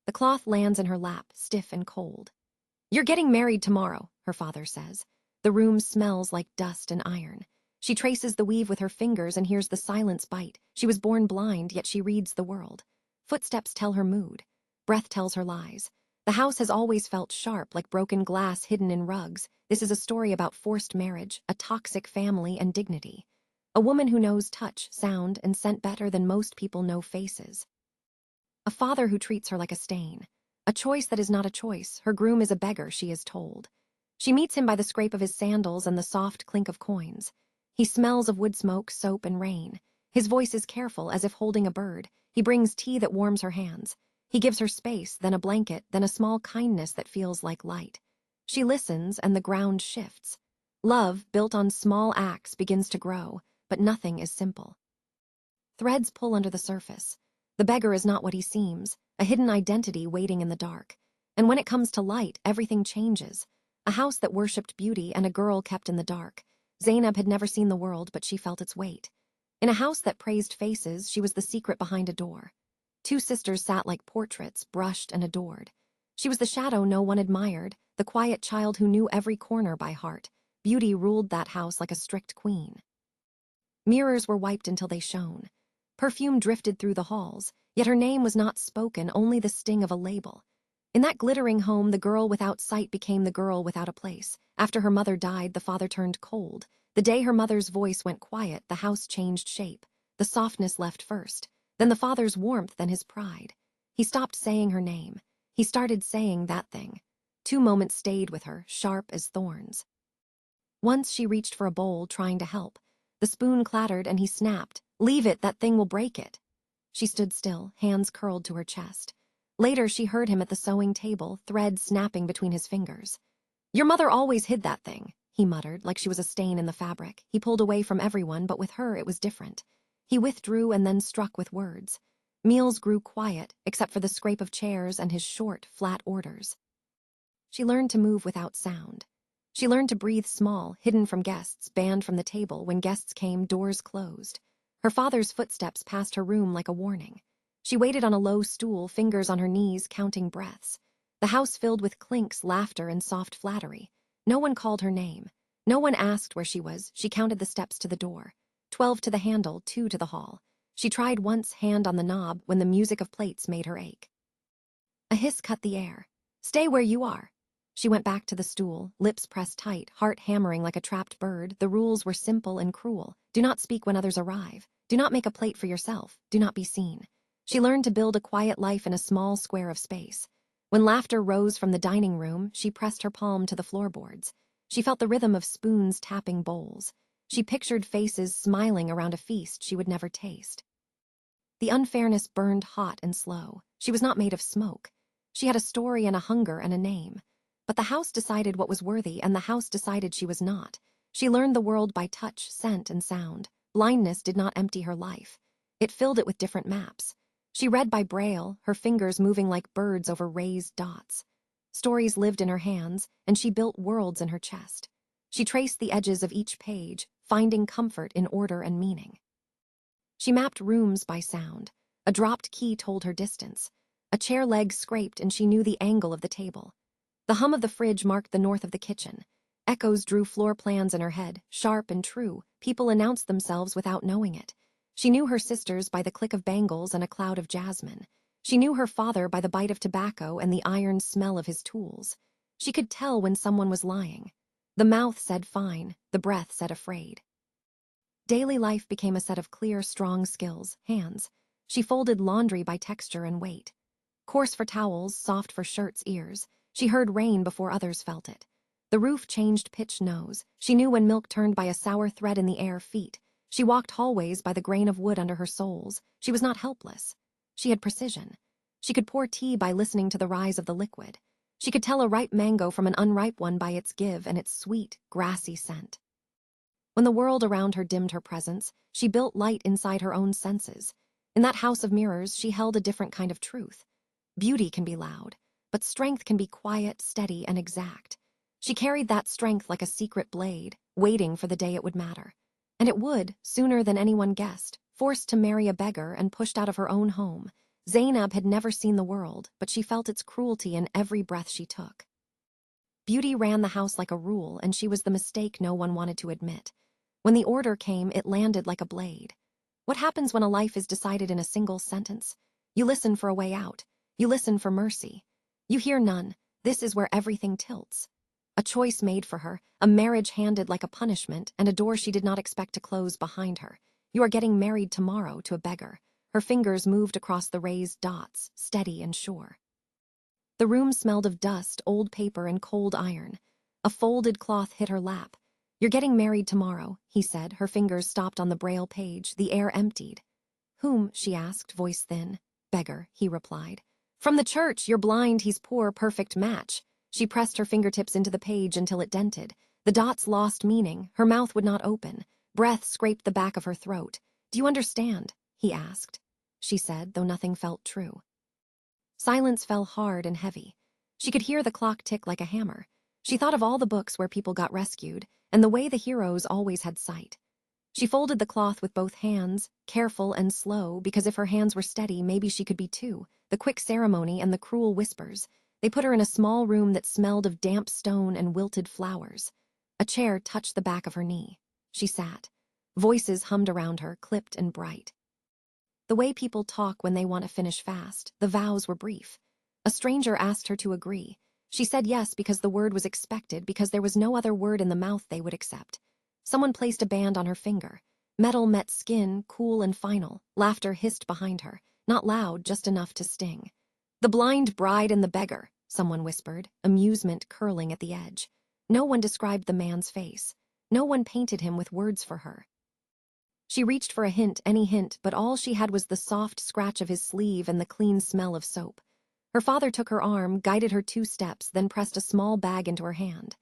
The cloth lands in her lap, stiff and cold. "You're getting married tomorrow," her father says. The room smells like dust and iron. She traces the weave with her fingers and hears the silence bite. She was born blind, yet she reads the world. Footsteps tell her mood. Breath tells her lies. The house has always felt sharp, like broken glass hidden in rugs. This is a story about forced marriage, a toxic family, and dignity. A woman who knows touch, sound, and scent better than most people know faces. A father who treats her like a stain. A choice that is not a choice. Her groom is a beggar, she is told. She meets him by the scrape of his sandals and the soft clink of coins. He smells of wood smoke, soap, and rain. His voice is careful, as if holding a bird. He brings tea that warms her hands. He gives her space, then a blanket, then a small kindness that feels like light. She listens, and the ground shifts. Love, built on small acts, begins to grow, but nothing is simple. Threads pull under the surface. The beggar is not what he seems, a hidden identity waiting in the dark. And when it comes to light, everything changes. A house that worshipped beauty and a girl kept in the dark. Zainab had never seen the world, but she felt its weight. In a house that praised faces, she was the secret behind a door. Two sisters sat like portraits, brushed and adored. She was the shadow no one admired, the quiet child who knew every corner by heart. Beauty ruled that house like a strict queen. Mirrors were wiped until they shone. Perfume drifted through the halls, yet her name was not spoken, only the sting of a label. In that glittering home, the girl without sight became the girl without a place. After her mother died, the father turned cold. The day her mother's voice went quiet, the house changed shape. The softness left first, then the father's warmth, then his pride. He stopped saying her name. He started saying that thing. Two moments stayed with her, sharp as thorns. Once she reached for a bowl, trying to help. The spoon clattered and he snapped. "Leave it, that thing will break it." She stood still, hands curled to her chest. Later, she heard him at the sewing table, thread snapping between his fingers. "Your mother always hid that thing," he muttered, like she was a stain in the fabric. He pulled away from everyone, but with her it was different. He withdrew and then struck with words. Meals grew quiet, except for the scrape of chairs and his short, flat orders. She learned to move without sound. She learned to breathe small, hidden from guests, banned from the table. When guests came, doors closed. Her father's footsteps passed her room like a warning. She waited on a low stool, fingers on her knees, counting breaths. The house filled with clinks, laughter, and soft flattery. No one called her name. No one asked where she was. She counted the steps to the door. 12 to the handle, 2 to the hall. She tried once, hand on the knob, when the music of plates made her ache. A hiss cut the air. "Stay where you are." She went back to the stool, lips pressed tight, heart hammering like a trapped bird. The rules were simple and cruel. Do not speak when others arrive. Do not make a plate for yourself. Do not be seen. She learned to build a quiet life in a small square of space. When laughter rose from the dining room, she pressed her palm to the floorboards. She felt the rhythm of spoons tapping bowls. She pictured faces smiling around a feast she would never taste. The unfairness burned hot and slow. She was not made of smoke. She had a story and a hunger and a name. But the house decided what was worthy, and the house decided she was not. She learned the world by touch, scent, and sound. Blindness did not empty her life. It filled it with different maps. She read by Braille, her fingers moving like birds over raised dots. Stories lived in her hands, and she built worlds in her chest. She traced the edges of each page, finding comfort in order and meaning. She mapped rooms by sound. A dropped key told her distance. A chair leg scraped, and she knew the angle of the table. The hum of the fridge marked the north of the kitchen. Echoes drew floor plans in her head, sharp and true. People announced themselves without knowing it. She knew her sisters by the click of bangles and a cloud of jasmine. She knew her father by the bite of tobacco and the iron smell of his tools. She could tell when someone was lying. The mouth said fine, the breath said afraid. Daily life became a set of clear, strong skills, hands. She folded laundry by texture and weight. Coarse for towels, soft for shirts, ears. She heard rain before others felt it. The roof changed pitch nose. She knew when milk turned by a sour thread in the air, feet. She walked hallways by the grain of wood under her soles. She was not helpless. She had precision. She could pour tea by listening to the rise of the liquid. She could tell a ripe mango from an unripe one by its give and its sweet, grassy scent. When the world around her dimmed her presence, she built light inside her own senses. In that house of mirrors, she held a different kind of truth. Beauty can be loud, but strength can be quiet, steady, and exact. She carried that strength like a secret blade, waiting for the day it would matter. And it would, sooner than anyone guessed. Forced to marry a beggar and pushed out of her own home, Zainab had never seen the world, but she felt its cruelty in every breath she took. Beauty ran the house like a rule, and she was the mistake no one wanted to admit. When the order came, it landed like a blade. What happens when a life is decided in a single sentence? You listen for a way out. You listen for mercy. You hear none. This is where everything tilts. A choice made for her, a marriage handed like a punishment, and a door she did not expect to close behind her. You are getting married tomorrow to a beggar. Her fingers moved across the raised dots, steady and sure. The room smelled of dust, old paper, and cold iron. A folded cloth hit her lap. "You're getting married tomorrow," he said. Her fingers stopped on the braille page. The air emptied. "Whom?" she asked, voice thin. "Beggar," he replied. "From the church. You're blind, he's poor, perfect match." She pressed her fingertips into the page until it dented. The dots lost meaning. Her mouth would not open. Breath scraped the back of her throat. "Do you understand?" he asked. She said, though nothing felt true. Silence fell hard and heavy. She could hear the clock tick like a hammer. She thought of all the books where people got rescued, and the way the heroes always had sight. She folded the cloth with both hands, careful and slow, because if her hands were steady, maybe she could be too. The quick ceremony and the cruel whispers. They put her in a small room that smelled of damp stone and wilted flowers. A chair touched the back of her knee. She sat. Voices hummed around her, clipped and bright. The way people talk when they want to finish fast, the vows were brief. A stranger asked her to agree. She said yes because the word was expected, because there was no other word in the mouth they would accept. Someone placed a band on her finger. Metal met skin, cool and final. Laughter hissed behind her, not loud, just enough to sting. "The blind bride and the beggar," someone whispered, amusement curling at the edge. No one described the man's face. No one painted him with words for her. She reached for a hint, any hint, but all she had was the soft scratch of his sleeve and the clean smell of soap. Her father took her arm, guided her 2 steps, then pressed a small bag into her hand.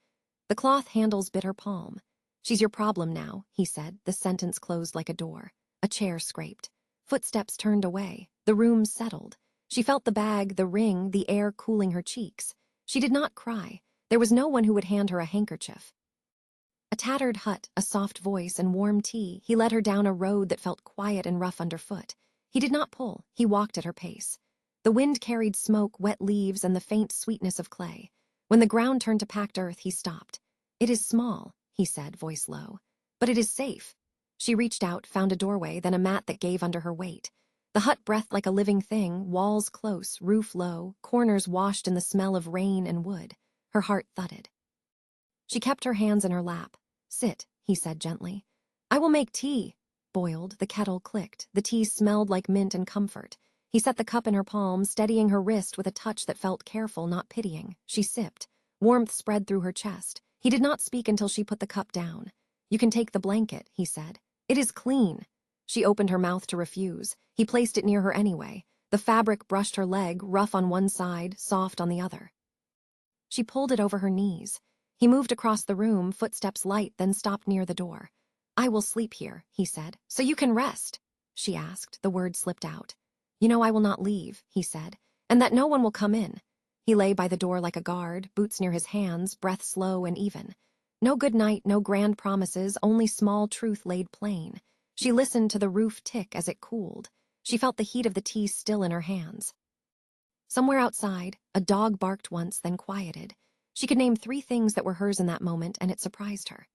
The cloth handles bit her palm. "She's your problem now," he said. The sentence closed like a door. A chair scraped. Footsteps turned away. The room settled. She felt the bag, the ring, the air cooling her cheeks. She did not cry. There was no one who would hand her a handkerchief. A tattered hut, a soft voice, and warm tea. He led her down a road that felt quiet and rough underfoot. He did not pull. He walked at her pace. The wind carried smoke, wet leaves, and the faint sweetness of clay. When the ground turned to packed earth, he stopped. "It is small," he said, voice low, "but it is safe." She reached out, found a doorway, then a mat that gave under her weight. The hut breathed like a living thing, walls close, roof low, corners washed in the smell of rain and wood. Her heart thudded. She kept her hands in her lap. "Sit," he said gently. "I will make tea." Boiled, the kettle clicked. The tea smelled like mint and comfort. He set the cup in her palm, steadying her wrist with a touch that felt careful, not pitying. She sipped. Warmth spread through her chest. He did not speak until she put the cup down. "You can take the blanket," he said. "It is clean." She opened her mouth to refuse. He placed it near her anyway. The fabric brushed her leg, rough on one side, soft on the other. She pulled it over her knees. He moved across the room, footsteps light, then stopped near the door. "I will sleep here," he said. "So you can rest?" she asked. The word slipped out. "You know I will not leave," he said, "and that no one will come in." He lay by the door like a guard, boots near his hands, breath slow and even. No good night, no grand promises, only small truth laid plain. She listened to the roof tick as it cooled. She felt the heat of the tea still in her hands. Somewhere outside, a dog barked once, then quieted. She could name 3 things that were hers in that moment, and it surprised her.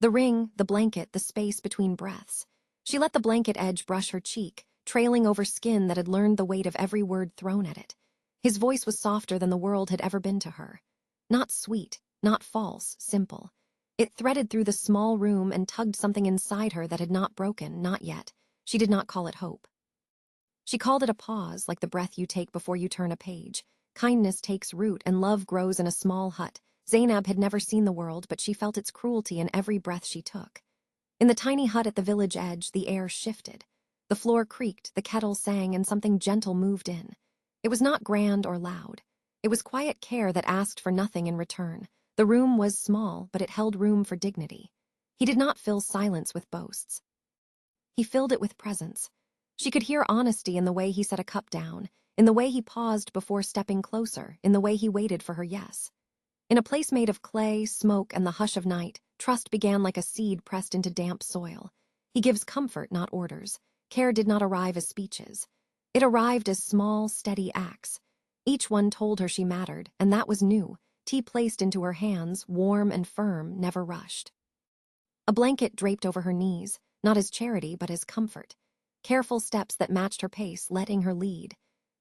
The ring, the blanket, the space between breaths. She let the blanket edge brush her cheek, trailing over skin that had learned the weight of every word thrown at it. His voice was softer than the world had ever been to her. Not sweet, not false, simple. It threaded through the small room and tugged something inside her that had not broken, not yet. She did not call it hope. She called it a pause, like the breath you take before you turn a page. Kindness takes root and love grows in a small hut. Zainab had never seen the world, but she felt its cruelty in every breath she took. In the tiny hut at the village edge, the air shifted. The floor creaked, the kettle sang, and something gentle moved in. It was not grand or loud. It was quiet care that asked for nothing in return. The room was small, but it held room for dignity. He did not fill silence with boasts. He filled it with presence. She could hear honesty in the way he set a cup down, in the way he paused before stepping closer, in the way he waited for her yes. In a place made of clay, smoke, and the hush of night, trust began like a seed pressed into damp soil. He gives comfort, not orders. Care did not arrive as speeches. It arrived as small, steady acts. Each one told her she mattered, and that was new. Tea placed into her hands, warm and firm, never rushed. A blanket draped over her knees, not as charity but as comfort. Careful steps that matched her pace, letting her lead.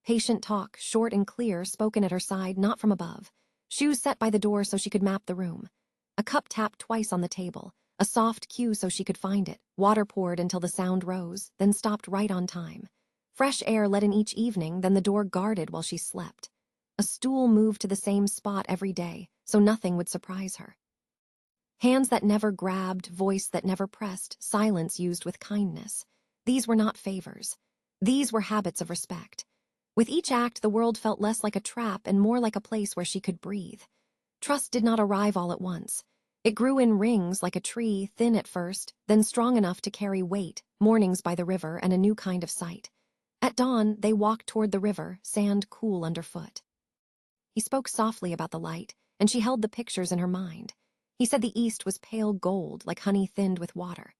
Patient talk, short and clear, spoken at her side, not from above. Shoes set by the door so she could map the room. A cup tapped twice on the table, a soft cue so she could find it. Water poured until the sound rose, then stopped right on time. Fresh air let in each evening, then the door guarded while she slept. A stool moved to the same spot every day, so nothing would surprise her. Hands that never grabbed, voice that never pressed, silence used with kindness. These were not favors. These were habits of respect. With each act, the world felt less like a trap and more like a place where she could breathe. Trust did not arrive all at once. It grew in rings like a tree, thin at first, then strong enough to carry weight, mornings by the river and a new kind of sight. At dawn, they walked toward the river, sand cool underfoot. He spoke softly about the light, and she held the pictures in her mind. He said the east was pale gold, like honey thinned with water.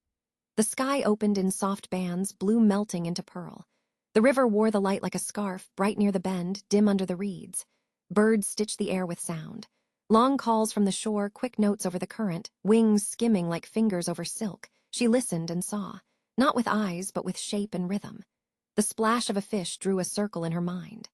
The sky opened in soft bands, blue melting into pearl. The river wore the light like a scarf, bright near the bend, dim under the reeds. Birds stitched the air with sound. Long calls from the shore, quick notes over the current, wings skimming like fingers over silk. She listened and saw, not with eyes, but with shape and rhythm. The splash of a fish drew a circle in her mind.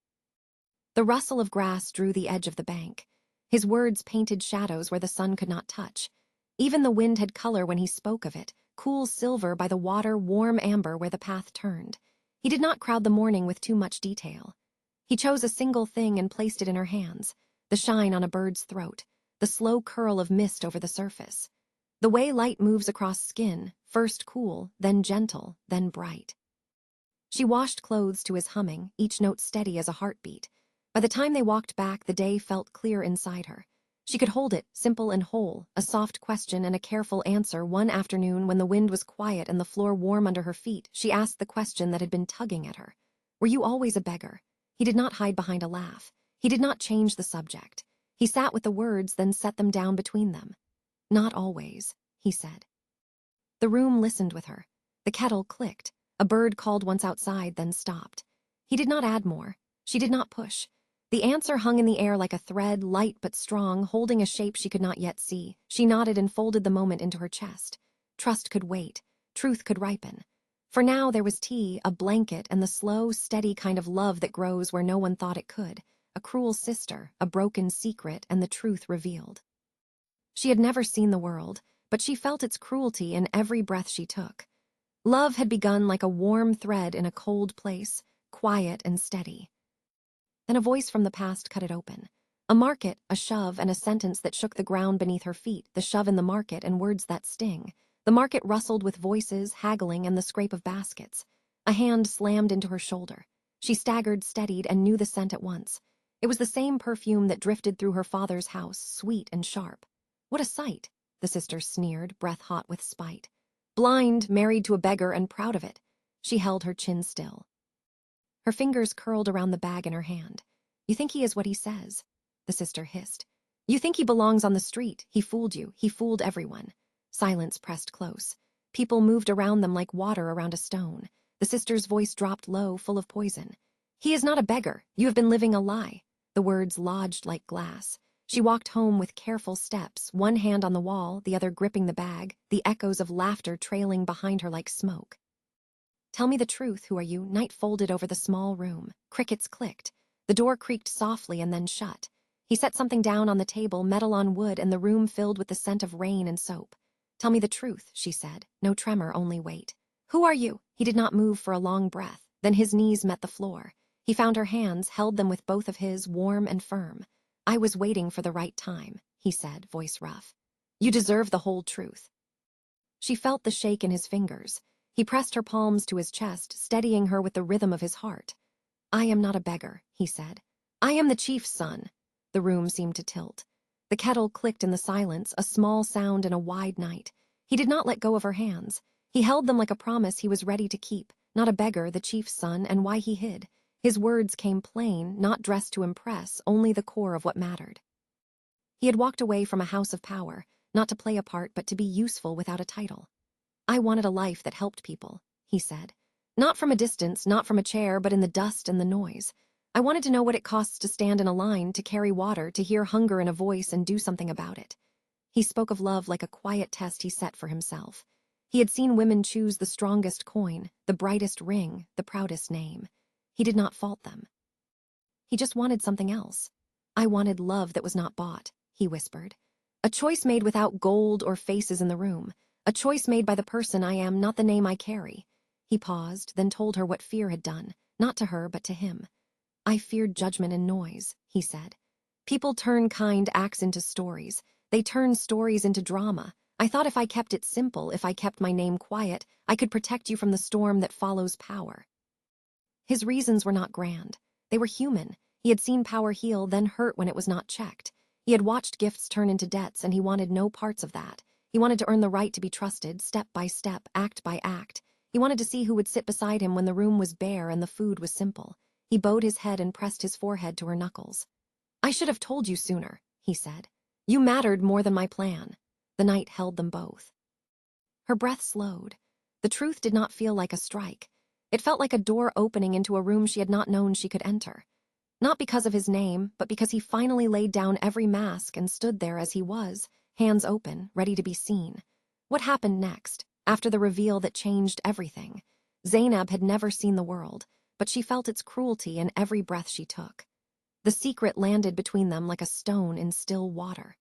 The rustle of grass drew the edge of the bank. His words painted shadows where the sun could not touch. Even the wind had color when he spoke of it, cool silver by the water, warm amber where the path turned. He did not crowd the morning with too much detail. He chose a single thing and placed it in her hands, the shine on a bird's throat, the slow curl of mist over the surface. The way light moves across skin, first cool, then gentle, then bright. She washed clothes to his humming, each note steady as a heartbeat. By the time they walked back, the day felt clear inside her. She could hold it, simple and whole, a soft question and a careful answer. One afternoon, when the wind was quiet and the floor warm under her feet, she asked the question that had been tugging at her. Were you always a beggar? He did not hide behind a laugh. He did not change the subject. He sat with the words, then set them down between them. Not always, he said. The room listened with her. The kettle clicked. A bird called once outside, then stopped. He did not add more. She did not push. The answer hung in the air like a thread, light but strong, holding a shape she could not yet see. She nodded and folded the moment into her chest. Trust could wait. Truth could ripen. For now there was tea, a blanket, and the slow, steady kind of love that grows where no one thought it could. A cruel sister, a broken secret, and the truth revealed. She had never seen the world, but she felt its cruelty in every breath she took. Love had begun like a warm thread in a cold place, quiet and steady. Then a voice from the past cut it open. A market, a shove, and a sentence that shook the ground beneath her feet, the shove in the market and words that sting. The market rustled with voices, haggling, and the scrape of baskets. A hand slammed into her shoulder. She staggered, steadied, and knew the scent at once. It was the same perfume that drifted through her father's house, sweet and sharp. What a sight, the sister sneered, breath hot with spite. Blind, married to a beggar, and proud of it. She held her chin still. Her fingers curled around the bag in her hand. You think he is what he says, the sister hissed. You think he belongs on the street. He fooled you. He fooled everyone. Silence pressed close. People moved around them like water around a stone. The sister's voice dropped low, full of poison. He is not a beggar. You have been living a lie. The words lodged like glass. She walked home with careful steps, one hand on the wall, the other gripping the bag, the echoes of laughter trailing behind her like smoke. Tell me the truth, who are you? Night folded over the small room. Crickets clicked. The door creaked softly and then shut. He set something down on the table, metal on wood, and the room filled with the scent of rain and soap. Tell me the truth, she said. No tremor, only weight. Who are you? He did not move for a long breath. Then his knees met the floor. He found her hands, held them with both of his, warm and firm. I was waiting for the right time, he said, voice rough. You deserve the whole truth. She felt the shake in his fingers. He pressed her palms to his chest, steadying her with the rhythm of his heart. I am not a beggar, he said. I am the chief's son. The room seemed to tilt. The kettle clicked in the silence, a small sound in a wide night. He did not let go of her hands. He held them like a promise he was ready to keep. Not a beggar, the chief's son, and why he hid. His words came plain, not dressed to impress, only the core of what mattered. He had walked away from a house of power, not to play a part, but to be useful without a title. I wanted a life that helped people, he said. Not from a distance, not from a chair, but in the dust and the noise. I wanted to know what it costs to stand in a line, to carry water, to hear hunger in a voice and do something about it. He spoke of love like a quiet test he set for himself. He had seen women choose the strongest coin, the brightest ring, the proudest name. He did not fault them. He just wanted something else. I wanted love that was not bought, he whispered. A choice made without gold or faces in the room. A choice made by the person I am, not the name I carry. He paused, then told her what fear had done, not to her, but to him. I feared judgment and noise, he said. People turn kind acts into stories. They turn stories into drama. I thought if I kept it simple, if I kept my name quiet, I could protect you from the storm that follows power. His reasons were not grand. They were human. He had seen power heal, then hurt when it was not checked. He had watched gifts turn into debts, and he wanted no parts of that. He wanted to earn the right to be trusted, step by step, act by act. He wanted to see who would sit beside him when the room was bare and the food was simple. He bowed his head and pressed his forehead to her knuckles. I should have told you sooner, he said. You mattered more than my plan. The night held them both. Her breath slowed. The truth did not feel like a strike. It felt like a door opening into a room she had not known she could enter. Not because of his name, but because he finally laid down every mask and stood there as he was, hands open, ready to be seen. What happened next, after the reveal that changed everything? Zainab had never seen the world, but she felt its cruelty in every breath she took. The secret landed between them like a stone in still water.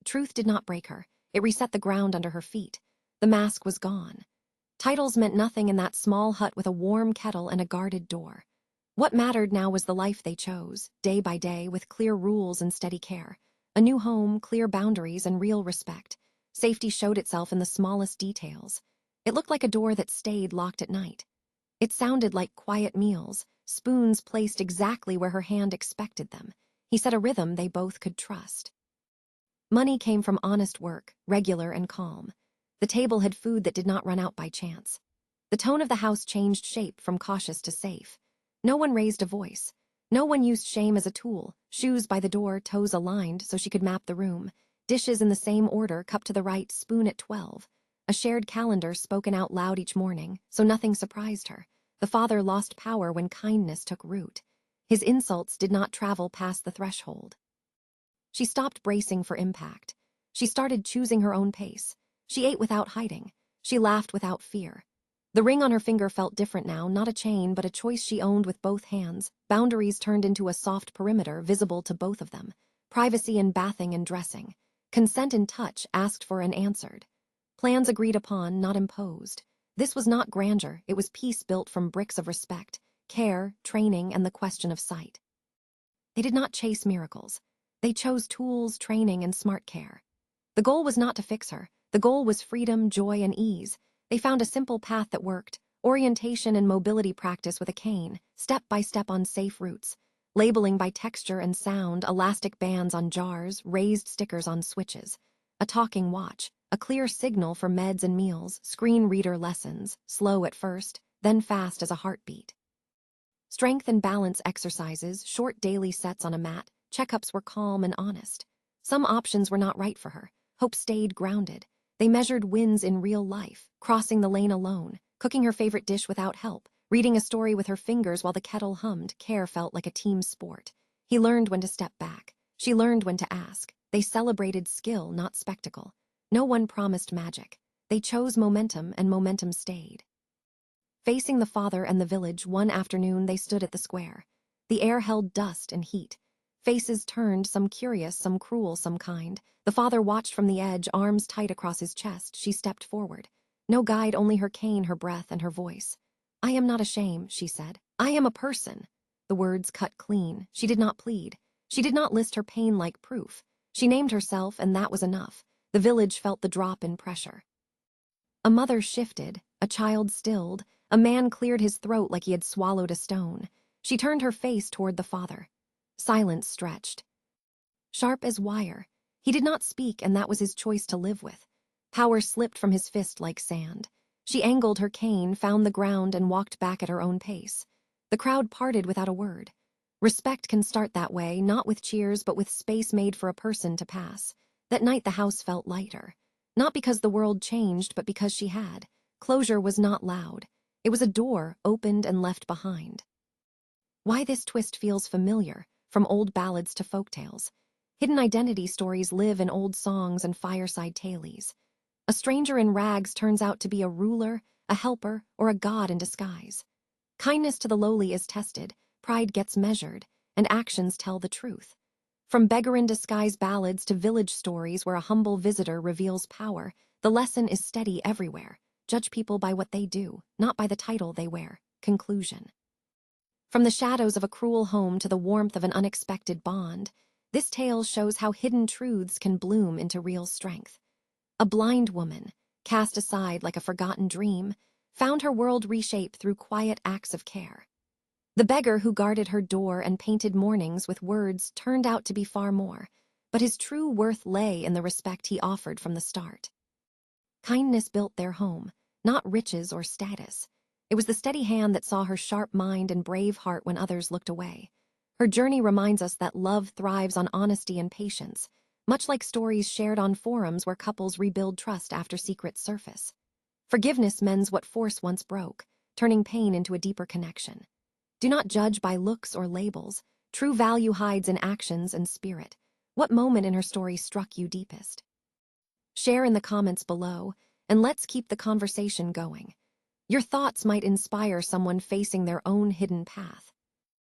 Truth did not break her. It reset the ground under her feet. The mask was gone. Titles meant nothing in that small hut with a warm kettle and a guarded door. What mattered now was the life they chose, day by day, with clear rules and steady care. A new home, clear boundaries, and real respect. Safety showed itself in the smallest details. It looked like a door that stayed locked at night. It sounded like quiet meals, spoons placed exactly where her hand expected them. He set a rhythm they both could trust. Money came from honest work, regular and calm. The table had food that did not run out by chance. The tone of the house changed shape from cautious to safe. No one raised a voice. No one used shame as a tool, shoes by the door, toes aligned so she could map the room, dishes in the same order, cup to the right, spoon at 12. A shared calendar spoken out loud each morning, so nothing surprised her. The father lost power when kindness took root. His insults did not travel past the threshold. She stopped bracing for impact. She started choosing her own pace. She ate without hiding. She laughed without fear. The ring on her finger felt different now, not a chain, but a choice she owned with both hands. Boundaries turned into a soft perimeter, visible to both of them. Privacy in bathing and dressing. Consent in touch, asked for and answered. Plans agreed upon, not imposed. This was not grandeur, it was peace built from bricks of respect, care, training, and the question of sight. They did not chase miracles. They chose tools, training, and smart care. The goal was not to fix her. The goal was freedom, joy, and ease. They found a simple path that worked, orientation and mobility practice with a cane, step by step on safe routes, labeling by texture and sound, elastic bands on jars, raised stickers on switches, a talking watch, a clear signal for meds and meals, screen reader lessons, slow at first, then fast as a heartbeat. Strength and balance exercises, short daily sets on a mat, checkups were calm and honest. Some options were not right for her. Hope stayed grounded. They measured wins in real life, crossing the lane alone, cooking her favorite dish without help, reading a story with her fingers while the kettle hummed. Care felt like a team sport. He learned when to step back. She learned when to ask. They celebrated skill, not spectacle. No one promised magic. They chose momentum, and momentum stayed. Facing the father and the village, one afternoon they stood at the square. The air held dust and heat. Faces turned, some curious, some cruel, some kind. The father watched from the edge, arms tight across his chest. She stepped forward. No guide, only her cane, her breath, and her voice. I am not ashamed, she said. I am a person. The words cut clean. She did not plead. She did not list her pain like proof. She named herself, and that was enough. The village felt the drop in pressure. A mother shifted, a child stilled, a man cleared his throat like he had swallowed a stone. She turned her face toward the father. Silence stretched. Sharp as wire. He did not speak, and that was his choice to live with. Power slipped from his fist like sand. She angled her cane, found the ground, and walked back at her own pace. The crowd parted without a word. Respect can start that way, not with cheers, but with space made for a person to pass. That night the house felt lighter. Not because the world changed, but because she had. Closure was not loud. It was a door opened and left behind. Why this twist feels familiar, from old ballads to folktales. Hidden identity stories live in old songs and fireside tales. A stranger in rags turns out to be a ruler, a helper, or a god in disguise. Kindness to the lowly is tested, pride gets measured, and actions tell the truth. From beggar in disguise ballads to village stories where a humble visitor reveals power, the lesson is steady everywhere. Judge people by what they do, not by the title they wear. Conclusion. From the shadows of a cruel home to the warmth of an unexpected bond, this tale shows how hidden truths can bloom into real strength. A blind woman, cast aside like a forgotten dream, found her world reshaped through quiet acts of care. The beggar who guarded her door and painted mornings with words turned out to be far more, but his true worth lay in the respect he offered from the start. Kindness built their home, not riches or status. It was the steady hand that saw her sharp mind and brave heart when others looked away. Her journey reminds us that love thrives on honesty and patience, much like stories shared on forums where couples rebuild trust after secrets surface. Forgiveness mends what force once broke, turning pain into a deeper connection. Do not judge by looks or labels. True value hides in actions and spirit. What moment in her story struck you deepest? Share in the comments below, and let's keep the conversation going. Your thoughts might inspire someone facing their own hidden path.